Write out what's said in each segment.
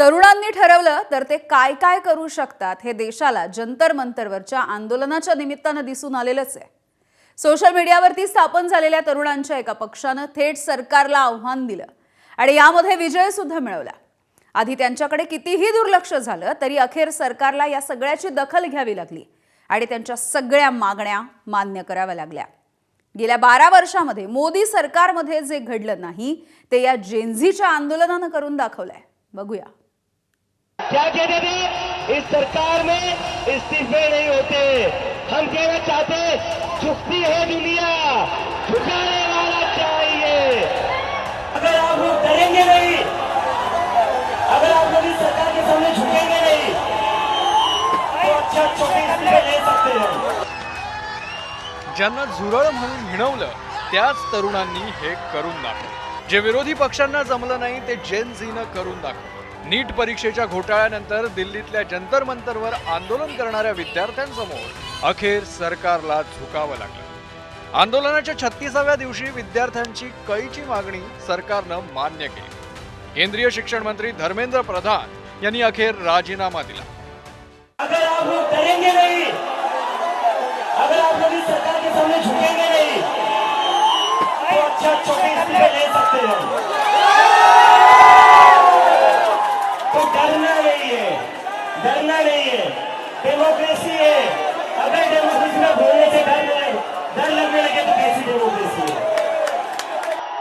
तरुणांनी ठरवलं तर ते काय काय करू शकतात हे देशाला जंतर मंतरवरच्या आंदोलनाच्या निमित्तानं दिसून आलेलंच आहे। सोशल मीडियावरती स्थापन झालेल्या तरुणांच्या एका पक्षानं थेट सरकारला आव्हान दिलं आणि यामध्ये विजय सुद्धा मिळवला। आधी त्यांच्याकडे कितीही दुर्लक्ष झालं तरी अखेर सरकारला या सगळ्याची दखल घ्यावी लागली आणि त्यांच्या सगळ्या मागण्या मान्य कराव्या लागल्या। गेल्या 12 वर्षांमध्ये मोदी सरकारमध्ये जे घडलं नाही ते या जेनझीच्या आंदोलनानं करून दाखवलंय। बघूया। क्या कहते थे, इस सरकार में इस्तीफे नहीं होते। हम कहना चाहते झुकती है दुनिया, झुकाने वाला चाहिए। अगर आप लोग डरेंगे नहीं, अगर आप लोग इस सरकार के सामने झुकेंगे नहीं तो अच्छा छोटे इस्तीफे ले सकते हैं। ज्यांना झुरळ म्हणून हिणवलं त्याच तरुणांनी हे करून दाखवलं। जे विरोधी पक्षांना जमलं नाही ते जेन झीनं करून दाखवलं। नीट परीक्षेच्या घोटाळ्यानंतर दिल्लीतल्या जंतर मंतरवर आंदोलन करणाऱ्या विद्यार्थ्यांसमोर अखेर सरकारला झुकावं लागलं। आंदोलनाच्या 36व्या दिवशी विद्यार्थ्यांची कळीची मागणी सरकारनं मान्य केली। केंद्रीय शिक्षण मंत्री धर्मेंद्र प्रधान यांनी अखेर राजीनामा दिला। अगर आप लोग डरेंगे नहीं, अगर आप लोग इस सरकार के सामने झुकेंगे नहीं तो अच्छा छोटे इस्तीफे ले सकते हैं। तो डरना नहीं है, डरना नहीं है। डेमोक्रेसी है। अगर डेमोक्रेसी में बोलने से डर लगने लगे तो कैसी डेमोक्रेसी है?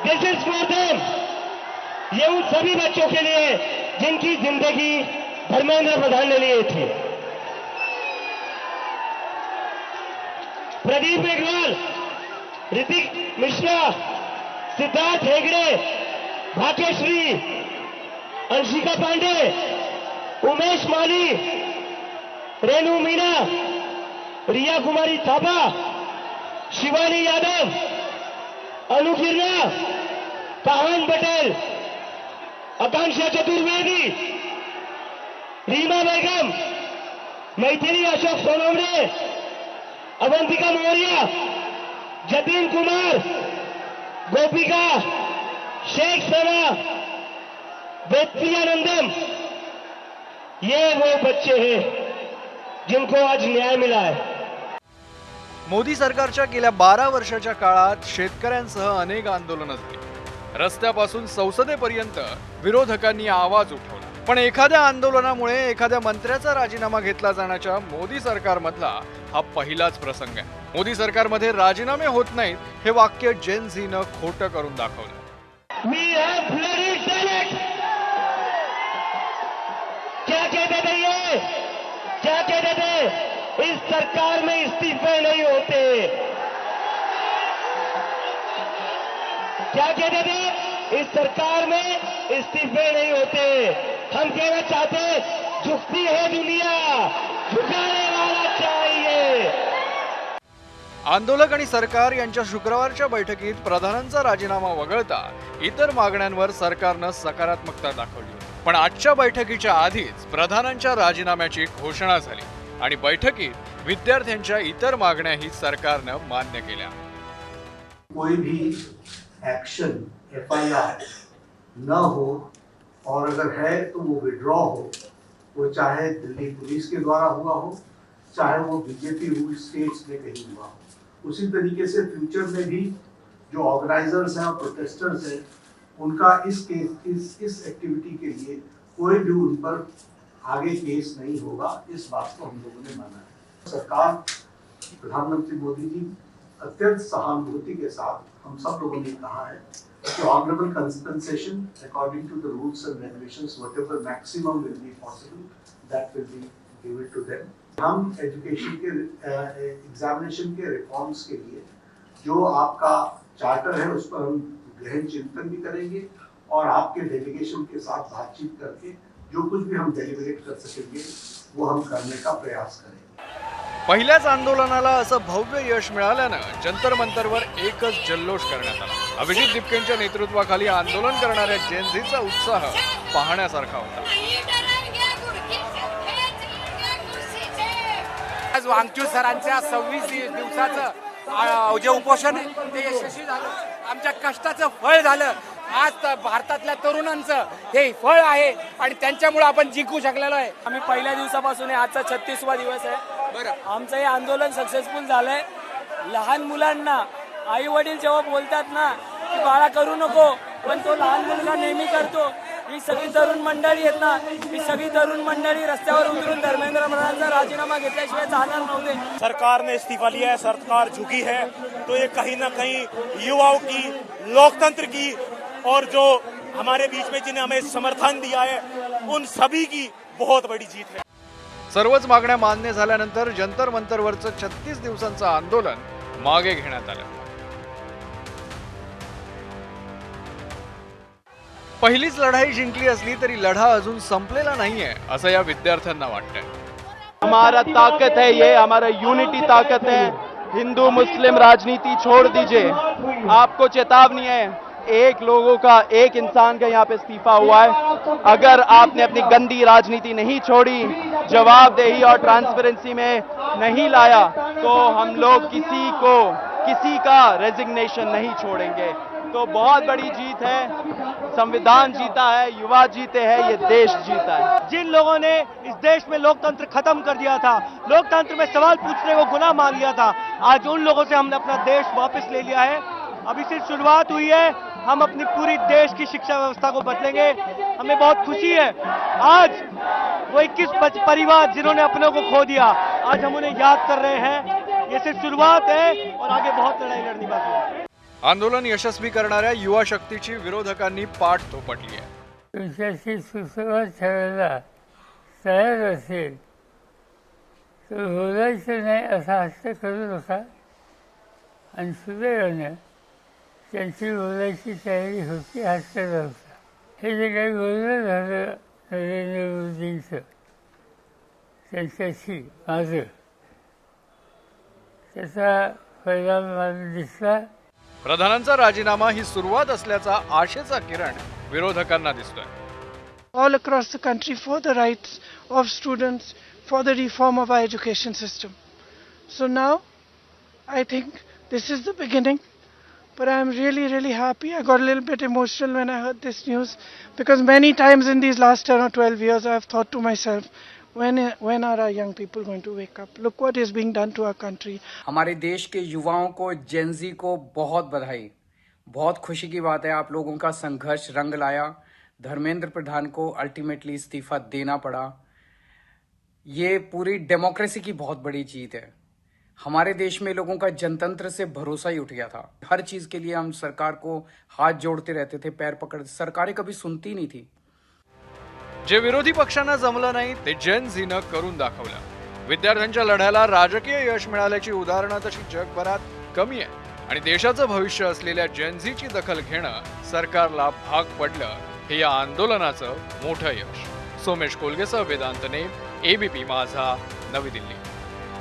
दिस इज फॉर देम। ये उन सभी बच्चों के लिए जिनकी जिंदगी धर्मेंद्र प्रधान ने लिए थी। प्रदीप मेघवाल, ऋतिक मिश्रा, सिद्धार्थ हेगड़े, भाग्यश्री, अंशिका पांडे, उमेश माली, रेणु मीना, रिया कुमारी थापा, शिवानी यादव, अनु गिरना, काहन पटेल, आकांक्षा चतुर्वेदी, रीमा बेगम, मैथिली अशोक सोनवणे, अवंतिका मौर्य, जतिन कुमार, गोपिका, शेख सना, वेत्रियानंदम, ये वो बच्चे हैं जिनको आज न्याय मिला है। मोदी सरकारच्या गेल्या 12 वर्षाच्या काळात शेतकऱ्यांसह अनेक आंदोलनं झाली। रस्त्यापासून संसदेपर्यंत विरोधकांनी आवाज उठवला। पण एखाद्या आंदोलनामुळे एखाद्या मंत्र्याचा राजीनामा घेतला जाण्याच्या मोदी सरकारमधला हा पहिलाच प्रसंग आहे। मोदी सरकारमध्ये राजीनामे होत नाहीत हे वाक्य जेन झीनं खोटं करून दाखवलं। We have bloody Senate. क्या कहते थे ये? क्या कहते थे? इस सरकार में इस्तीफे नहीं होते। क्या कहते थे? इस सरकार में इस्तीफे नहीं होते। हम कहना चाहते झुकती है दुनिया, झुकाने वाला चाहिए। आंदोलक आणि सरकार यांच्या शुक्रवारच्या बैठकीत प्रधानांचा राजीनामा वगळता इतर मागण्यांवर सरकारनं सकारात्मकता दाखवली। पण आजच्या बैठकीच्या आधीच प्रधानांच्या राजीनाम्याची घोषणा झाली आणि बैठकीत विद्यार्थ्यांच्या इतर मागण्याही सरकारनं मान्य केल्या। कोई भी एक्शन FIR न हो और अगर है तो वो विड्रॉ हो, वो चाहे दिल्ली पुलिस के द्वारा हुआ हो, चाहे वो बीजेपी रूल स्टेट्स में कहीं हुआ हो। उसी तरीके से फ्यूचर में भी जो ऑर्गेनाइजर्स हैं और प्रोटेस्टर्स हैं उनका इस एक्टिविटी के लिए कोई भी उन पर आगे केस नहीं होगा। इस बात को हम लोगों ने माना है। सरकार, प्रधानमंत्री मोदी जी अत्यंत सहानुभूति के साथ हम सब लोगों ने कहा है कि honourable compensation according to the rules and regulations whatever maximum will be possible that will be given to them. हम एजुकेशन के एग्जामिनेशन के रिफॉर्म्स के लिए जो आपका चार्टर है उस पर हम गहन चिंतन भी करेंगे और आपके डेलीगेशन के साथ बातचीत करके जो कुछ भी हम डेलिब्रेट कर सकेंगे वो हम करने का प्रयास करेंगे। पहिल्याच आंदोलनाला असं भव्य यश मिळाल्यानं जंतर मंतरवर एकच जल्लोष करण्यात आला। अभिजित दिपकेंच्या नेतृत्वाखाली आंदोलन करणाऱ्या जेन झीचा उत्साह पाहण्यासारखा होता। आज वांगचूर सरांच्या 26 दिवसाचं जे उपोषण आहे ते यशस्वी झालं। आमच्या कष्टाचं फळ झालं। आज तर भारतातल्या तरुणांचं हे फळ आहे आणि त्यांच्यामुळे आपण जिंकू शकलेलो आहे. आम्ही पहिल्या दिवसापासून आहे, आजचा 36वा दिवस आहे. बरं, आमचं हे आंदोलन सक्सेसफुल झालंय. लहान मुलांना आई वडील जेव्हा बोलतात ना की बाळा करू नको, पण तो लहान मुलगा नेहमी करतो. ही सगळी तरुण मंडळी आहेत ना, ही सगळी तरुण मंडळी रस्त्यावर उतरून धर्मेंद्र प्रधानचा राजीनामा घेतल्याशिवाय जाणार नव्हते. सरकार ने इस्तीफा लिया है, सरकार झुकी है, तो ये कहीं ना कहीं युवाओं की, लोकतंत्र की और जो हमारे बीच में जिन्हें हमें समर्थन दिया है उन सभी की बहुत बड़ी जीत है. सर्वच मागण्या मान्य झाल्यानंतर जंतर मंतरवरचं 36 दिवसांचं आंदोलन मागे घेण्यात आलं. पहिलीच लढाई जिंकली असली तरी लढा अजून संपलेला नाहीये असं या विद्यार्थ्यांना वाटतंय. हमारा ताकत है, ये हमारा यूनिटी ताकत है. हिंदू मुस्लिम राजनीति छोड़ दीजिए. आपको चेतावनी है, एक लोगों का, एक इंसान का यहाँ पे इस्तीफा हुआ है. अगर आपने अपनी गंदी राजनीति नहीं छोड़ी, जवाबदेही और ट्रांसपेरेंसी में नहीं लाया, तो हम लोग किसी का रेजिग्नेशन नहीं छोड़ेंगे. तो बहुत बड़ी जीत है. संविधान जीता है, युवा जीते हैं, ये देश जीता है. जिन लोगों ने इस देश में लोकतंत्र खत्म कर दिया था, लोकतंत्र में सवाल पूछने को गुनाह मान लिया था, आज उन लोगों से हमने अपना देश वापस ले लिया है. अभी सिर्फ शुरुआत हुई है. हम अपनी पूरी देश की शिक्षा व्यवस्था को बदलेंगे. हमें बहुत खुशी है. आज वो 21 परिवार जिन्होंने अपनों को खो दिया, आज हम उन्हें याद कर रहे हैं. ये सिर्फ शुरुआत है और आगे बहुत लड़ाई लड़नी बाकी है. आंदोलन यशस्वी करणाऱ्या युवा शक्तीची विरोधकांनी पाठ थोपटली आहे. तुमच्याशी सुसंवाद ठेवायला तयार असेल तर बोलायचं नाही असा हट्ट करू नका आणि सुदैवानं त्यांची बोलायची तयारी होती, हट्ट नव्हता. हे जे काही बोलणं झालं नरेंद्र मोदींचं त्यांच्याशी माझं, त्याचा परिणाम मला दिसला. प्रधानांचा राजीनामा ही सुरुवात असल्याचा आशेचा किरण विरोधकांना दिसतोय. all across the country for the rights of students, for the reform of our education system. So now, I think this is the beginning, but I'm really, really happy. I got a little bit emotional when I heard this news, because many times in these last 10 or 12 years, I've thought to myself, when are our young people going to wake up? Look what is being done to our country. हमारे देश के युवाओं को, Gen Z को बहुत बधाई. बहुत खुशी की बात है, आप लोगों का संघर्ष रंग लाया. धर्मेंद्र प्रधान को अल्टीमेटली इस्तीफा देना पड़ा. ये पूरी डेमोक्रेसी की बहुत बड़ी जीत है. हमारे देश में लोगों का जनतंत्र से भरोसा ही उठ गया था. हर चीज के लिए हम सरकार को हाथ जोड़ते रहते थे, पैर पकड़ते. सरकारें कभी सुनती नहीं थी. जे विरोधी पक्षांना जमलं नाही ते जेन झीनं करून दाखवलं. विद्यार्थ्यांच्या लढ्याला राजकीय यश मिळाल्याची उदाहरणं तशी जगभरात कमी आहे आणि देशाचं भविष्य असलेल्या जेन झीची दखल घेणं सरकारला भाग पडलं हे या आंदोलनाचं मोठं यश. सोमेश कोलगेसह वेदांत नेम, ABP माझा, नवी दिल्ली.